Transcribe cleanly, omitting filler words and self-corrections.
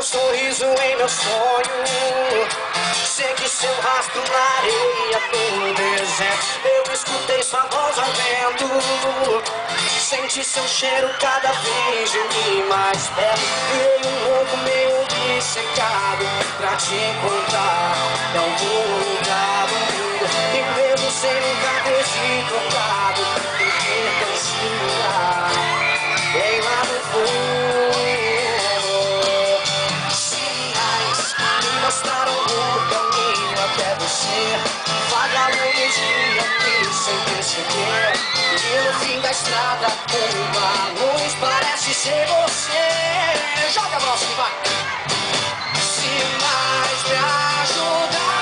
sorriso em meu sonho. Segui seu rastro na areia do deserto. Eu escutei sua voz ao vento. Senti seu cheiro cada vez de mim mais perto. Criei um novo meio obcecado pra te encontrar em algum lugar do mundo. E mesmo sem nunca ter se trocado, porque tem esse lugar bem lá no fundo. Sinais me mostraram o caminho até você. Vagalumes guiam-me sem perceber. E no fim da estrada uma luz parece ser você. Joga a voz que vai. Sinais me ajudam.